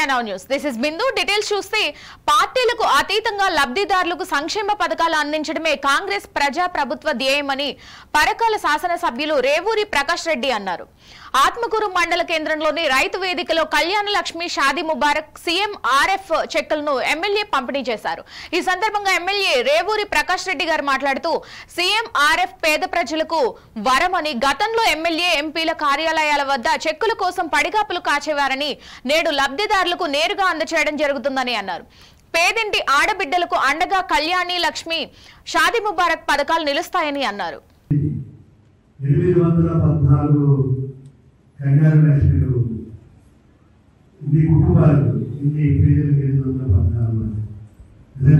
India now news. This is Bindu. Details చూస్తే పార్టీలకు అతీతంగా లబ్ధిదారులకు సంక్షేమ పథకాలు అందించడమే కాంగ్రెస్ ప్రజా ప్రభుత్వ ధ్యేయమని పరకాల శాసనసభ్యులు రేవూరి ప్రకాష్ రెడ్డి అన్నారు. ఆత్మకూరు మండల కేంద్రంలోని రైతు వేదికలో కళ్యాణ లక్ష్మి షాదీ ముబారక్ సీఎం ఆర్ఎఫ్ చెక్కులను ఎమ్మెల్యే పంపిణీ చేశారు. ఈ సందర్భంగా ఎమ్మెల్యే రేవూరి ప్రకాష్ రెడ్డి గారు మాట్లాడుతూ సీఎం ఆర్ఎఫ్ పేద ప్రజలకు వరమని, గతంలో ఎమ్మెల్యే ఎంపీల కార్యాలయాల వద్ద చెక్కుల కోసం పడిగాపులు కాచేవారని నేడు లబ్ధిదారులకు నేరుగా అందచేయడం జరుగుతుందని అన్నారు. పేదింటి ఆడబిడ్డలకు అండగా కళ్యాణి లక్ష్మి షాదీ ముబారక్ పథకాలు నిలుస్తాయని అన్నారు.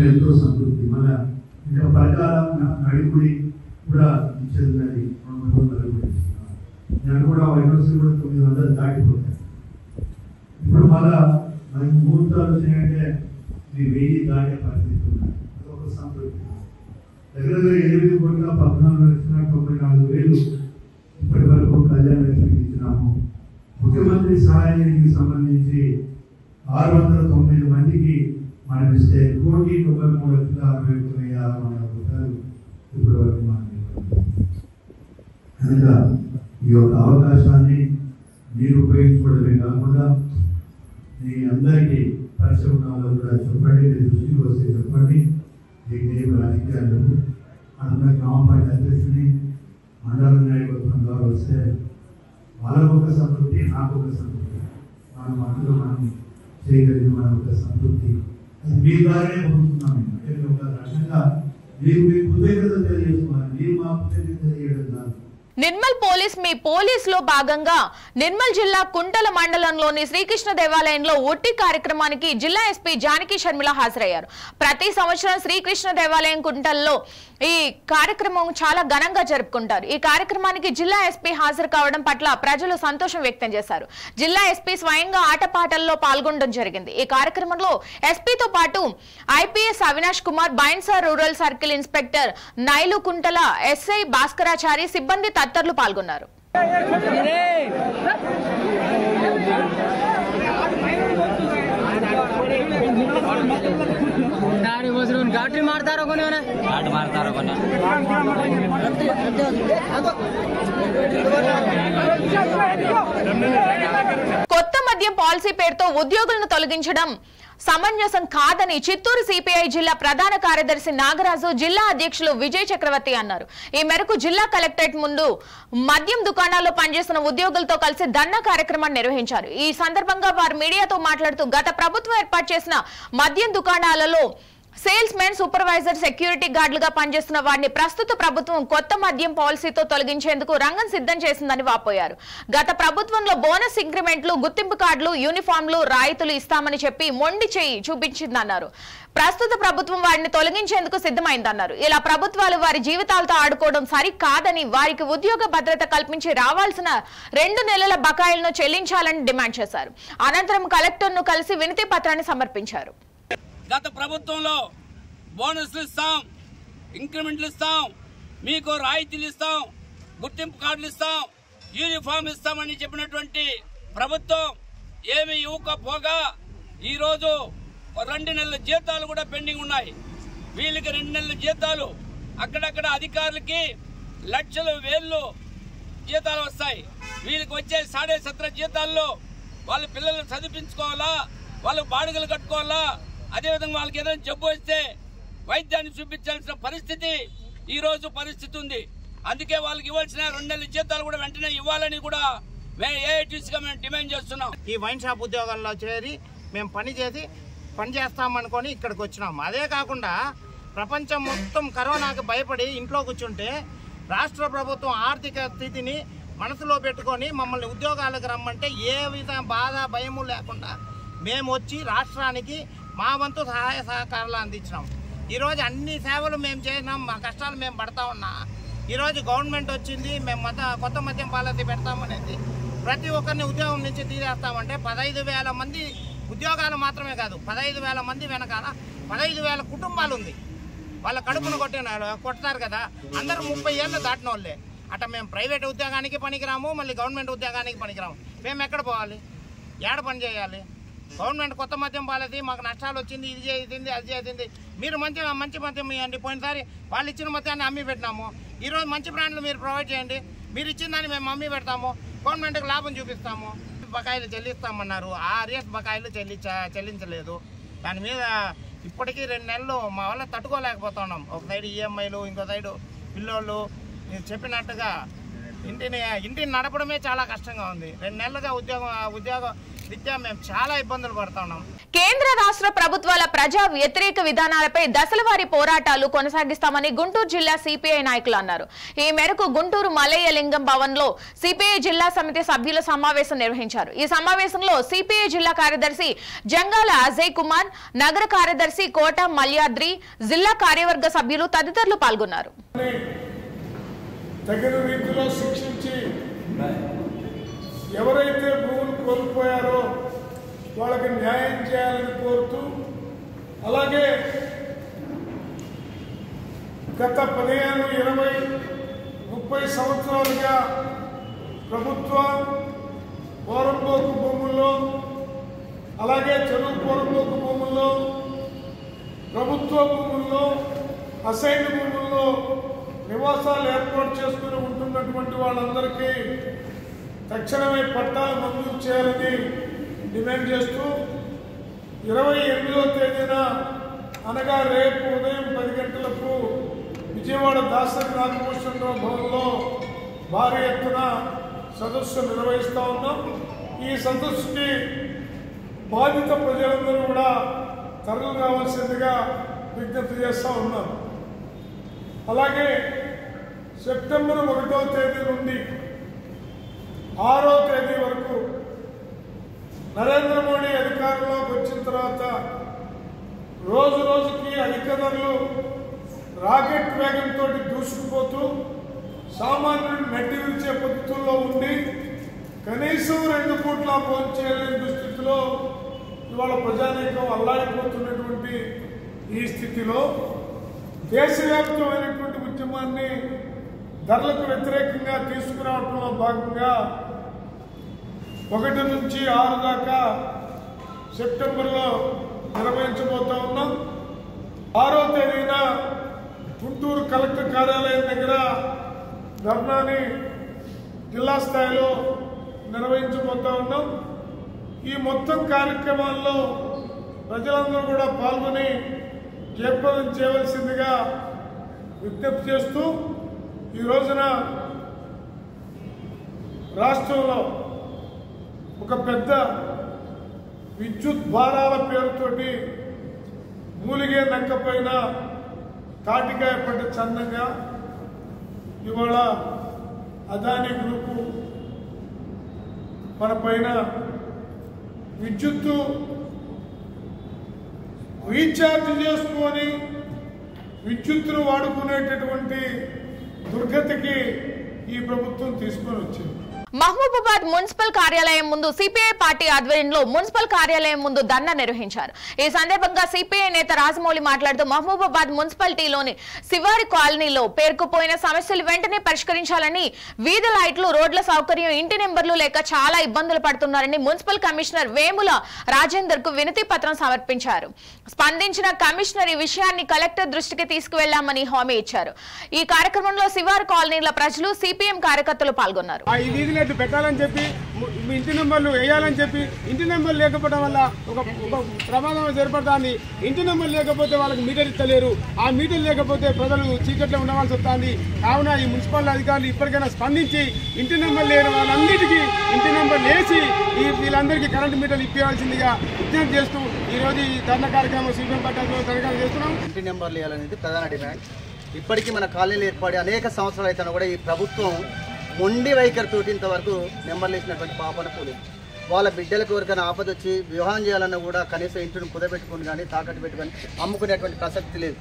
ఎంతో సంతృప్తి. మన ఇంకా ప్రకారం నడిపుడి కూడా ఇచ్చేది నేను కూడా యూనివర్సిటీ కూడా 900 దాటిపోతాయి. ఇప్పుడు మళ్ళా మనకి ముహూర్తాలు వచ్చినాయంటే 1000 దాటే పరిస్థితి ఉన్నాయి. అదొక సంతృప్తి. దగ్గర 8,14,94,000 ఇప్పటి వరకు కళ్యాణ లక్ష్మికి ఇచ్చినాము. ముఖ్యమంత్రి సహాయ నిధికి సంబంధించి 609 మందికి మనం ఇస్తే 1,93,61,600 రూపాయలు ఇప్పటి వరకు మనం కనుక ఈ యొక్క అవకాశాన్ని మీరు ఉపయోగించుకోవడమే కాకుండా మీ అందరికీ పరిచయం ఉన్న వాళ్ళు కూడా చెప్పండి, మీ దృష్టికి వస్తే చెప్పండి. మీకు ఏం రాజకీయాలు అందులో గ్రామ పంచాయతీ అధ్యక్షుని మండల నాయకత్వం ద్వారా వస్తే వాళ్ళకు ఒక సంతృప్తి, నాకు ఒక సంతృప్తి. మనం అందులో మనం చేయగలిగిన మన ఒక సంతృప్తి అది మీ ద్వారానే పొందుతున్నాం. అంటే ఒక రకంగా మీకు కృతజ్ఞత తెలియజేస్తున్నారు. మీరు మా కృతజ్ఞత తెలియడం కాదు. నిర్మల్ పోలీస్ మీ పోలీస్ లో భాగంగా నిర్మల్ జిల్లా కుంటల మండలంలోని శ్రీకృష్ణ దేవాలయంలో ఒట్టి కార్యక్రమానికి జిల్లా ఎస్పీ జానకి షర్మిల హాజరయ్యారు. ప్రతి సంవత్సరం శ్రీకృష్ణ దేవాలయం కుంటల్లో ఈ కార్యక్రమం చాలా ఘనంగా జరుపుకుంటారు. ఈ కార్యక్రమానికి జిల్లా ఎస్పీ హాజరు కావడం పట్ల ప్రజలు సంతోషం వ్యక్తం చేశారు. జిల్లా ఎస్పీ స్వయంగా ఆటపాటల్లో పాల్గొనడం జరిగింది. ఈ కార్యక్రమంలో ఎస్పీతో పాటు IPS Avinash Kumar, Bhainsa rural circle inspector Nailu Kuntala, SI Bhaskarachari, సిబ్బంది తదితరులు పాల్గొన్నారు. కొత్త మద్యం పాలసీ పేరుతో ఉద్యోగులను తొలగించడం సమంజసం కాదని చిత్తూరు సిపిఐ జిల్లా ప్రధాన కార్యదర్శి నాగరాజు, జిల్లా అధ్యక్షులు విజయ్ చక్రవర్తి అన్నారు. ఈ మేరకు జిల్లా కలెక్టరేట్ ముందు మద్యం దుకాణాల్లో పనిచేస్తున్న ఉద్యోగులతో కలిసి ధర్నా కార్యక్రమాన్ని నిర్వహించారు. ఈ సందర్భంగా వారు మీడియాతో మాట్లాడుతూ గత ప్రభుత్వం ఏర్పాటు చేసిన మద్యం దుకాణాలలో సేల్స్ మెన్, సూపర్వైజర్, సెక్యూరిటీ గార్డులుగా పనిచేస్తున్న వారిని ప్రస్తుత ప్రభుత్వం కొత్త మద్యం పాలసీతో తొలగించేందుకు రంగం సిద్ధం చేసిందని వాపోయారు. గత ప్రభుత్వంలో బోనస్ ఇంక్రిమెంట్లు, గుర్తింపు కార్డులు, యూనిఫామ్లు, రాయితీలు ఇస్తామని చెప్పి మొండి చేయి చూపించిందన్నారు. ప్రస్తుత ప్రభుత్వం వారిని తొలగించేందుకు సిద్ధమైందన్నారు. ఇలా ప్రభుత్వాలు వారి జీవితాలతో ఆడుకోవడం సరికాదని, వారికి ఉద్యోగ భద్రత కల్పించి రావాల్సిన 2 నెలల బకాయిలను చెల్లించాలని డిమాండ్ చేశారు. అనంతరం కలెక్టర్ను కలిసి వినతి పత్రాన్ని సమర్పించారు. గత ప్రభుత్వంలో బోనస్లు ఇస్తాం, ఇంక్రిమెంట్లు ఇస్తాం, మీకు రాయితీలు ఇస్తాం, గుర్తింపు కార్డులు ఇస్తాం, యూనిఫామ్ ఇస్తామని చెప్పినటువంటి ప్రభుత్వం ఏమి ఇవ్వకపోగా ఈరోజు 2 నెలల జీతాలు కూడా పెండింగ్ ఉన్నాయి. వీళ్ళకి 2 నెలల జీతాలు, అక్కడక్కడ అధికారులకి లక్షలు వేళ్ళు జీతాలు వస్తాయి. వీళ్ళకి వచ్చే 17.5 జీతాల్లో వాళ్ళ పిల్లలు చదివించుకోవాలా, వాళ్ళు బాడుగలు కట్టుకోవాలా, అదేవిధంగా వాళ్ళకి ఏదైనా జబ్బు వస్తే వైద్యాన్ని చూపించాల్సిన పరిస్థితి ఈ రోజు పరిస్థితి ఉంది. అందుకే వాళ్ళకి ఇవ్వాల్సిన 2 నెలల జీతాలు కూడా వెంటనే ఇవ్వాలని కూడా ఏఐటీసీగా మేము డిమాండ్ చేస్తున్నాం. ఈ వైన్ షాప్ ఉద్యోగాల్లో చేరి మేము పని చేస్తామనుకొని ఇక్కడికి వచ్చినాం. అదే కాకుండా ప్రపంచం మొత్తం కరోనాకి భయపడి ఇంట్లో కూర్చుంటే రాష్ట్ర ప్రభుత్వం ఆర్థిక స్థితిని మనసులో పెట్టుకొని మమ్మల్ని ఉద్యోగాలకు రమ్మంటే ఏ విధ బాధ భయము లేకుండా మేము వచ్చి రాష్ట్రానికి మా వంతు సహాయ సహకారాలు అందించినాం. ఈరోజు అన్ని సేవలు మేము చేసినాం, మా కష్టాలు మేము పడతా ఉన్నా. ఈరోజు గవర్నమెంట్ వచ్చింది, మేము కొత్త మద్యం పాలసీ పెడతామనేది, ప్రతి ఒక్కరిని ఉద్యోగం నుంచి తీరేస్తామంటే 15,000 మంది ఉద్యోగాలు మాత్రమే కాదు, 15,000 మంది వెనకాల 15,000 కుటుంబాలు ఉంది. వాళ్ళ కడుపును కొడతారు కదా, అందరూ 30 ఏళ్ళు దాటిన వాళ్ళే. అట్లా మేము ప్రైవేట్ ఉద్యోగానికి పనికిరాము, మళ్ళీ గవర్నమెంట్ ఉద్యోగానికి పనికిరాము. మేము ఎక్కడ పోవాలి, ఏడ పని చేయాలి? గవర్నమెంట్ కొత్త మద్యం బాలేది, మాకు నష్టాలు వచ్చింది, ఇది చేసింది, అది చేసింది. మీరు మంచి మద్యం ఇవ్వండి. పోయినసారి వాళ్ళు ఇచ్చిన మద్యాన్ని అమ్మి పెట్టినాము. ఈరోజు మంచి బ్రాండ్లు మీరు ప్రొవైడ్ చేయండి. మీరు ఇచ్చిన దాన్ని మేము అమ్మి పెడతాము, గవర్నమెంట్కి లాభం చూపిస్తాము. బకాయిలు చెల్లిస్తామన్నారు, ఆ ఆర్ఎస్ బకాయిలు చెల్లించలేదు. దాని మీద ఇప్పటికీ 2 నెలలు మా వల్ల తట్టుకోలేకపోతున్నాం. ఒక సైడ్ ఈఎంఐలు, ఇంకో సైడు పిల్లోళ్ళు. చెప్పినట్టుగా ఇంటిని నడపడమే చాలా కష్టంగా ఉంది. 2 నెలలుగా ఉద్యోగ రీత్యా మేము చాలా ఇబ్బందులు పడుతున్నాం. కేంద్ర రాష్ట్ర ప్రభుత్వాల ప్రజా వ్యతిరేక విధానాలపై దశలవారీ పోరాటాలు కొనసాగిస్తామని గుంటూరు జిల్లా సిపిఐ నాయకులు అన్నారు. ఈ మేరకు గుంటూరు మలయ్య లింగం భవన్ లో సిపిఐ జిల్లా సమితి సభ్యుల సమావేశం నిర్వహించారు. ఈ సమావేశంలో సిపిఐ జిల్లా కార్యదర్శి జంగాల అజయ్ కుమార్, నగర కార్యదర్శి కోట మల్యాద్రి, జిల్లా కార్యవర్గ సభ్యులు తదితరులు పాల్గొన్నారు. తగిన రీతిలో శిక్షించి ఎవరైతే భూములు కోల్పోయారో వాళ్ళకి న్యాయం చేయాలని కోరుతూ, అలాగే గత 15, 20, 30 సంవత్సరాలుగా ప్రభుత్వ పోరంబోకు భూముల్లో, అలాగే చెరువు పోరంబోకు భూముల్లో, ప్రభుత్వ భూముల్లో, అసైన్ భూముల్లో నివాసాలు ఏర్పాటు చేసుకుని ఉంటున్నటువంటి వాళ్ళందరికీ తక్షణమే పట్టాలు మంజూరు చేయాలని డిమాండ్ చేస్తూ 28వ తేదీన అనగా రేపు ఉదయం 10 గంటలకు విజయవాడ దాసరి నాగభూషణరావు భవన్లో భారీ ఎత్తున సదస్సు నిర్వహిస్తూ ఉన్నాం. ఈ సదస్సుకి బాధిత ప్రజలందరూ కూడా తరలి రావాల్సిందిగా విజ్ఞప్తి చేస్తూ ఉన్నాం. అలాగే సెప్టెంబర్ 1వ తేదీ నుండి 6వ తేదీ వరకు నరేంద్ర మోడీ అధికారంలోకి వచ్చిన తర్వాత రోజు రోజుకి అధిక ధరలు రాకెట్ వేగంతో దూసుకుపోతూ సామాన్యుడు నెట్టి విరిచే పద్ధతుల్లో ఉండి కనీసం 2 పూట్ల భోంచేయలేని దుస్థితిలో ఇవాళ ప్రజానీకం అల్లాడిపోతున్నటువంటి ఈ స్థితిలో దేశవ్యాప్తమైనటువంటి ఉద్యమాన్ని ధరలకు వ్యతిరేకంగా తీసుకురావడంలో భాగంగా 1 నుంచి 6 దాకా సెప్టెంబర్లో నిర్వహించబోతా ఉన్నాం. 6వ తేదీన గుంటూరు కలెక్టర్ కార్యాలయం దగ్గర ధర్నాని జిల్లా స్థాయిలో నిర్వహించబోతా ఉన్నాం. ఈ మొత్తం కార్యక్రమాల్లో ప్రజలందరూ కూడా పాల్గొని జయప్రదం చేయవలసిందిగా విజ్ఞప్తి చేస్తూ, ఈ రోజున రాష్ట్రంలో ఒక పెద్ద విద్యుత్ భారాల పేరుతోటి మూలిగే నక్కపైన తాటికాయ పడ్డ చందంగా ఇవాళ అదానీ గ్రూపు మన పైన విద్యుత్తు రీఛార్జ్ చేసుకొని విద్యుత్తును వాడుకునేటటువంటి దుర్గతికి ఈ ప్రభుత్వం తీసుకొని వచ్చింది. మహబూబాబాద్ మున్సిపల్ కార్యాలయం ముందు సిపిఐ పార్టీ ఆధ్వర్యంలో మున్సిపల్ కార్యాలయం ముందు ధర్నా నిర్వహించారు. ఈ సందర్భంగా సిపిఐ నేత రాజమౌళి మాట్లాడుతూ మహబూబాబాద్ మున్సిపాలిటీలోని శివారి కాలనీలో పేరుకుపోయిన సమస్యలు వెంటనే పరిష్కరించాలని, వీధి లైట్లు, రోడ్ల సౌకర్యం, ఇంటి నెంబర్లు లేక చాలా ఇబ్బందులు పడుతున్నారని మున్సిపల్ కమిషనర్ వేముల రాజేందర్ కు వినతి పత్రం సమర్పించారు. స్పందించిన కమిషనర్ ఈ విషయాన్ని కలెక్టర్ దృష్టికి తీసుకువెళ్లామని హామీ ఇచ్చారు. ఈ కార్యక్రమంలో శివారి కాలనీల ప్రజలు, సిపిఎం కార్యకర్తలు పాల్గొన్నారు. పెట్టాలని చెప్పి, ఇంటి నెంబర్లు వేయాలని చెప్పి, ఇంటి నెంబర్ లేకపోవడం వల్ల ఒక ప్రమాదం ఏర్పడుతుంది. ఇంటి నెంబర్ లేకపోతే వాళ్ళకి మీటర్ ఇస్తలేరు. ఆ మీటర్ లేకపోతే ప్రజలు చీకట్లో ఉండవలసి వస్తుంది. కావున ఈ మున్సిపల్ అధికారులు ఇప్పటికైనా స్పందించి ఇంటి నెంబర్ లేని వాళ్ళందరికీ ఇంటి నెంబర్ వేసి వీళ్ళందరికీ కరెంటు మీటర్లు ఇప్పించాల్సిందిగా విజ్ఞప్తి చేస్తూ ఈరోజు ఈ ధర్నా కార్యక్రమం సిపిఎం పార్టీ తరగతి చేస్తున్నాం. ఇంటి నెంబర్లు వేయాలనేది ప్రధాన డిమాండ్. ఇప్పటికీ మన కాలనీలు ఏర్పడి అనేక సంవత్సరాలు అయినా కూడా ఈ ప్రభుత్వం మొండి వైఖరితో ఇంతవరకు నెంబర్లు వేసినటువంటి పాపన పోలేదు. వాళ్ళ బిడ్డలకు ఎవరికైనా ఆపద వచ్చి వివాహం చేయాలన్నా కూడా కనీసం ఇంటిని కుదబెట్టుకుని కానీ తాకట్టు పెట్టుకొని అమ్ముకునేటువంటి ప్రసక్తి లేదు.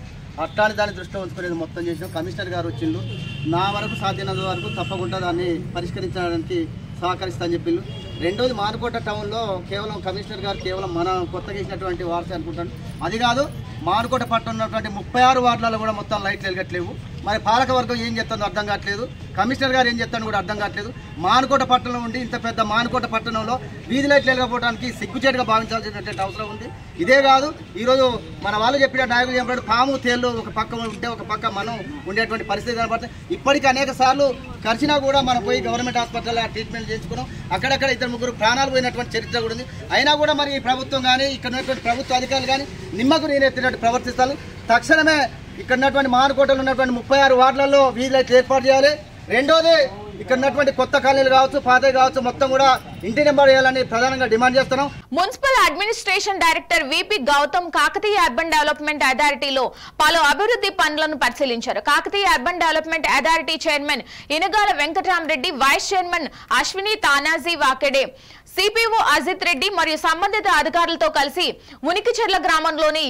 అట్లాంటి దాన్ని దృష్టిలో ఉంచుకునేది మొత్తం చేసిన కమిషనర్ గారు వచ్చిండు. నా వరకు సాధ్యమైనంత వరకు తప్పకుండా దాన్ని పరిష్కరించడానికి సహకరిస్తానని చెప్పిండు. రెండోది, మానుకోట టౌన్లో కేవలం కమిషనర్ గారు కేవలం మన కొత్తగా ఇచ్చినటువంటి వార్త అనుకుంటాను. అది కాదు, మానుకోట పట్టణం ఉన్నటువంటి 36 వార్డులలో కూడా మొత్తం లైట్లు వెలగట్లేవు. మరి పాలకవర్గం ఏం చేస్తుందో అర్థం కావట్లేదు, కమిషనర్ గారు ఏం చేస్తారో కూడా అర్థం కావట్లేదు. మానుకోట పట్టణం ఉండి ఇంత పెద్ద మానుకోట పట్టణంలో వీధి లైట్లు వెళ్ళకపోవడానికి సిగ్గుచేటుగా భావించాల్సినటువంటి అవసరం ఉంది. ఇదే కాదు, ఈరోజు మన వాళ్ళు చెప్పిన నాయకులు చెప్పినట్టు పాము తేళ్ళు ఒక పక్క ఉంటే ఒక పక్క మనం ఉండేటువంటి పరిస్థితి కనబడుతుంది. ఇప్పటికీ అనేక సార్లు ఖర్చునా కూడా మనం పోయి గవర్నమెంట్ హాస్పిటల్లో ట్రీట్మెంట్ చేసుకున్నాం. అక్కడక్కడ 2-3 ప్రాణాలు పోయినటువంటి చరిత్ర కూడా ఉంది. అయినా కూడా మరి ఈ ప్రభుత్వం కానీ ఇక్కడ ఉన్నటువంటి ప్రభుత్వ అధికారులు కానీ నిమ్మకు నీరెత్తినట్టు ప్రవర్తిస్తారు. తక్షణమే ఇక్కడ ఉన్నటువంటి మానుకోటలో ఉన్నటువంటి 36 వార్డులలో వీధి లైట్లు ఏర్పాటు చేయాలి. రెండోది, ఇక్కడ ఉన్నటువంటి కొత్త కాలనీలు కావచ్చు, పాతవి కావచ్చు, మొత్తం కూడా ఇంటి నెంబర్ వేయాలని ప్రధానంగా డిమాండ్ చేస్తున్నాం. Municipal administration director VP Gautam Kakatiya urban development అథారిటీలో పలు అభివృద్ధి పనులను పరిశీలించారు. Kakatiya urban development authority chairman Inagala Venkataramareddy, vice chairman Ashwini Tanaji Wakade, CPO Ajit Reddy మరియు సంబంధిత అధికారులతో కలిసి ఉనికిచెర్ల గ్రామంలోని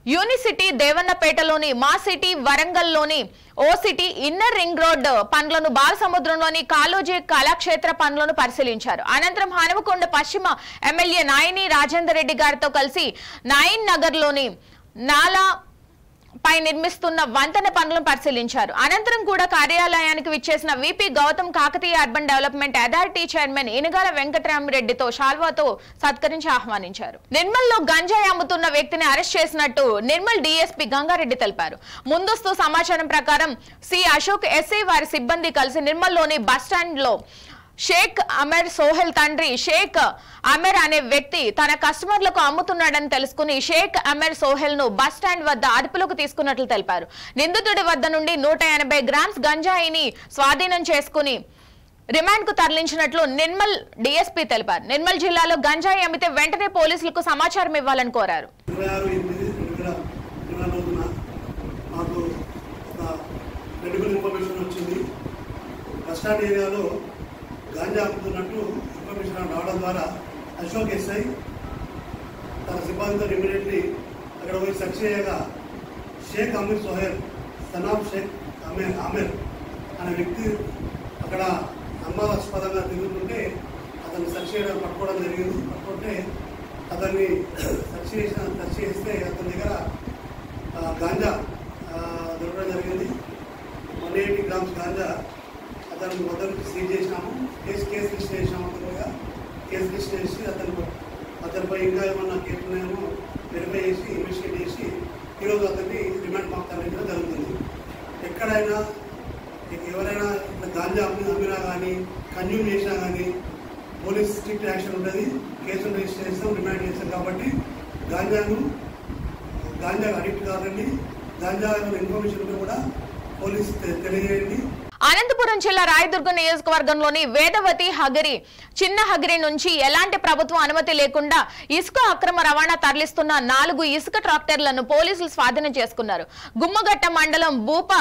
యూనిసిటీ, దేవన్నపేటలోని మా సిటీ, వరంగల్లోని O city, inner ring road పనులను, బాలసముద్రంలోని కాళోజీ కళాక్షేత్ర పనులను పరిశీలించారు. అనంతరం హనుమకొండ పశ్చిమ ఎమ్మెల్యే నాయని రాజేందర్ రెడ్డి గారితో కలిసి నాయిన్ నగర్లోని నాలా పై నిర్మిస్తున్న వంతెన పనులను పరిశీలించారు. అనంతరం కూడా కార్యాలయానికి విచ్చేసిన VP Gautam Kakatiya urban development authority chairman Inagala వెంకటరామరెడ్డితో శాల్వాతో సత్కరించి ఆహ్వానించారు. నిర్మల్లో గంజాయి అమ్ముతున్న వ్యక్తిని అరెస్ట్ చేసినట్టు నిర్మల్ డీఎస్పీ గంగారెడ్డి తెలిపారు. ముందస్తు సమాచారం ప్రకారం సి అశోక్ ఎస్ఐ వారి సిబ్బంది కలిసి నిర్మల్లోని బస్టాండ్ లో షేక్ అమర్ సోహెల్ తండ్రి షేక్ అమర్ అనే వ్యక్తి తన కస్టమర్లకు అమ్ముతున్నాడని తెలుసుకుని షేక్ అమర్ సోహెల్ ను బస్ స్టాండ్ వద్ద అదుపులోకి తీసుకున్నట్లు తెలిపారు. నిందితుడి వద్ద నుండి 180 గ్రామ్స్ గంజాయిని స్వాధీనం చేసుకుని రిమాండ్ కు తరలించినట్లు నిర్మల్ డీఎస్పీ తెలిపారు. నిర్మల్ జిల్లాలో గంజాయి అమ్మితే వెంటనే పోలీసులకు సమాచారం ఇవ్వాలని కోరారు. గాంజా అమ్ముతున్నట్టు ఇన్ఫర్మేషన్ రావడం ద్వారా అశోక్ ఎస్ఐ తన సిబ్బందితో ఇమీడియట్లీ అక్కడ పోయి సెర్చ్ చేయగా షేక్ అమీర్ సోహెల్ సనాబ్ షేక్ ఆమెర్ అనే వ్యక్తి అక్కడ అనుమానాస్పదంగా తిరుగుతుంటే అతన్ని సెర్చ్ చేయడం పట్టుకోవడం జరిగింది. పట్టుకుంటే అతన్ని సెర్చ్ చేస్తే అతని దగ్గర గాంజా దొరకడం జరిగింది. 180 గ్రామ్స్ గాంజా అతను మొదలు సీజ్ చేసినాము. కేసు రిజిస్టర్ చేసినాము. కేసు రిజిస్టర్ చేసి అతనిపై ఇంకా ఏమన్నా కేసులు ఉన్నాయేమో వెరిఫై చేసి ఇన్వెస్టిగేట్ చేసి ఈరోజు అతన్ని రిమాండ్ మాకు తరలించడం జరుగుతుంది. ఎక్కడైనా ఎవరైనా ఇట్లా గాంజా అమ్మినా కానీ కన్జ్యూమ్ చేసినా కానీ పోలీస్ స్ట్రిక్ట్ యాక్షన్ ఉంటుంది. కేసులు రిజిస్టర్ చేస్తాం, రిమాండ్ చేస్తాం. కాబట్టి గాంజా అడిక్ట్ కాదండి. గాంజా ఇన్ఫర్మేషన్ ఉంటే కూడా పోలీస్ తెలియజేయండి. అనంతపురం జిల్లా రాయదుర్గం నియోజకవర్గంలోని వేదవతి హగిరి, చిన్న హగిరి నుంచి ఎలాంటి ప్రభుత్వ అనుమతి లేకుండా ఇసుక అక్రమ రవాణా తరలిస్తున్న 4 ఇసుక ట్రాక్టర్లను పోలీసులు స్వాధీనం చేసుకున్నారు. గుమ్మగట్ట మండలం భూప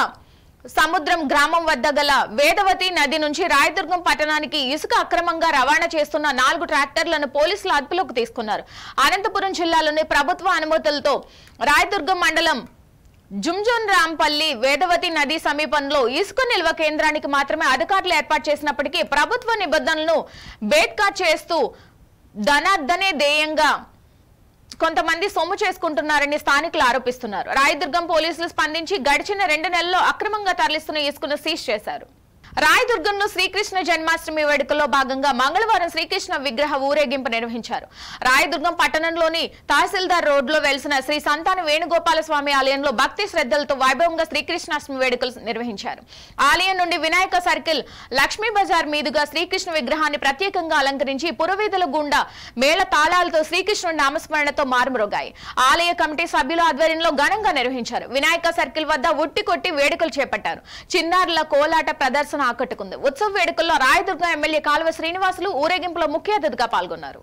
సముద్రం గ్రామం వద్ద గల వేదవతి నది నుంచి రాయదుర్గం పట్టణానికి ఇసుక అక్రమంగా రవాణా చేస్తున్న 4 ట్రాక్టర్లను పోలీసులు అదుపులోకి తీసుకున్నారు. అనంతపురం జిల్లాలోని ప్రభుత్వ అనుమతులతో రాయదుర్గం మండలం జుంజున్ రాంపల్లి వేదవతి నది సమీపంలో ఇసుక నిల్వ కేంద్రానికి మాత్రమే అధికారులు ఏర్పాటు చేసినప్పటికీ ప్రభుత్వ నిబంధనలను బేట్కా చేస్తూ ధనార్దనే ధ్యేయంగా కొంతమంది సొమ్ము చేసుకుంటున్నారని స్థానికులు ఆరోపిస్తున్నారు. రాయదుర్గం పోలీసులు స్పందించి గడిచిన 2 నెలల్లో అక్రమంగా తరలిస్తున్న ఇసుకను సీజ్ చేశారు. రాయదుర్గంలో శ్రీకృష్ణ జన్మాష్టమి వేడుకల్లో భాగంగా మంగళవారం శ్రీకృష్ణ విగ్రహ ఊరేగింపు నిర్వహించారు. రాయదుర్గం పట్టణంలోని తహసీల్దార్ రోడ్లో వెలిసిన శ్రీ సంతాన వేణుగోపాల స్వామి ఆలయంలో భక్తి శ్రద్ధలతో వైభవంగా శ్రీకృష్ణాష్టమి వేడుకలు నిర్వహించారు. ఆలయం నుండి వినాయక సర్కిల్, లక్ష్మీ బజార్ మీదుగా శ్రీకృష్ణ విగ్రహాన్ని ప్రత్యేకంగా అలంకరించి పురవీధుల గుండా మేళ తాళాలతో శ్రీకృష్ణుడి నామస్మరణతో మారుమ్రోగాయి. ఆలయ కమిటీ సభ్యుల ఆధ్వర్యంలో ఘనంగా నిర్వహించారు. వినాయక సర్కిల్ వద్ద ఉట్టి కొట్టి వేడుకలు చేపట్టారు. చిన్నారుల కోలాట ప్రదర్శన ఆకట్టుకుంది. ఉత్సవ వేడుకల్లో రాయదుర్గం ఎమ్మెల్యే కాలువ శ్రీనివాసులు ఊరేగింపులో ముఖ్య అతిథిగా పాల్గొన్నారు.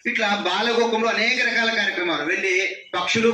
ఇట్లా బాలగోకంలో అనేక రకాల కార్యక్రమాలు వెళ్ళి పక్షులు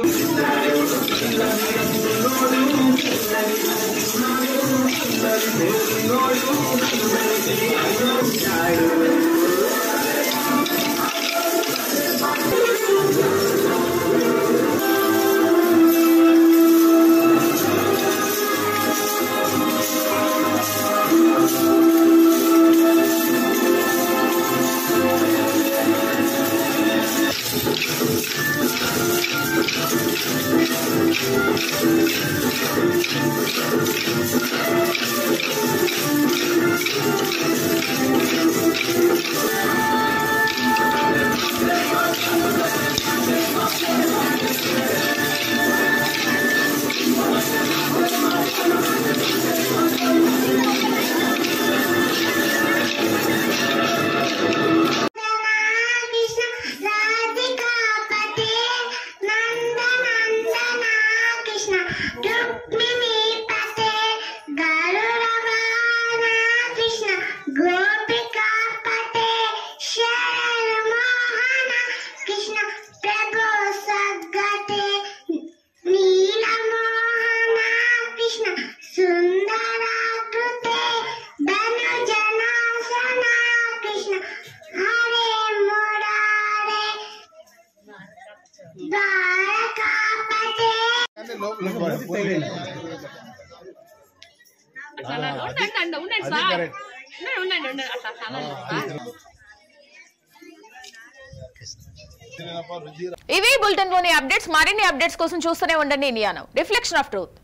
ఇవి బులెటిన్ లోని అప్డేట్స్. మరిన్ని అప్డేట్స్ కోసం చూస్తూనే ఉండండి India now, reflection of truth.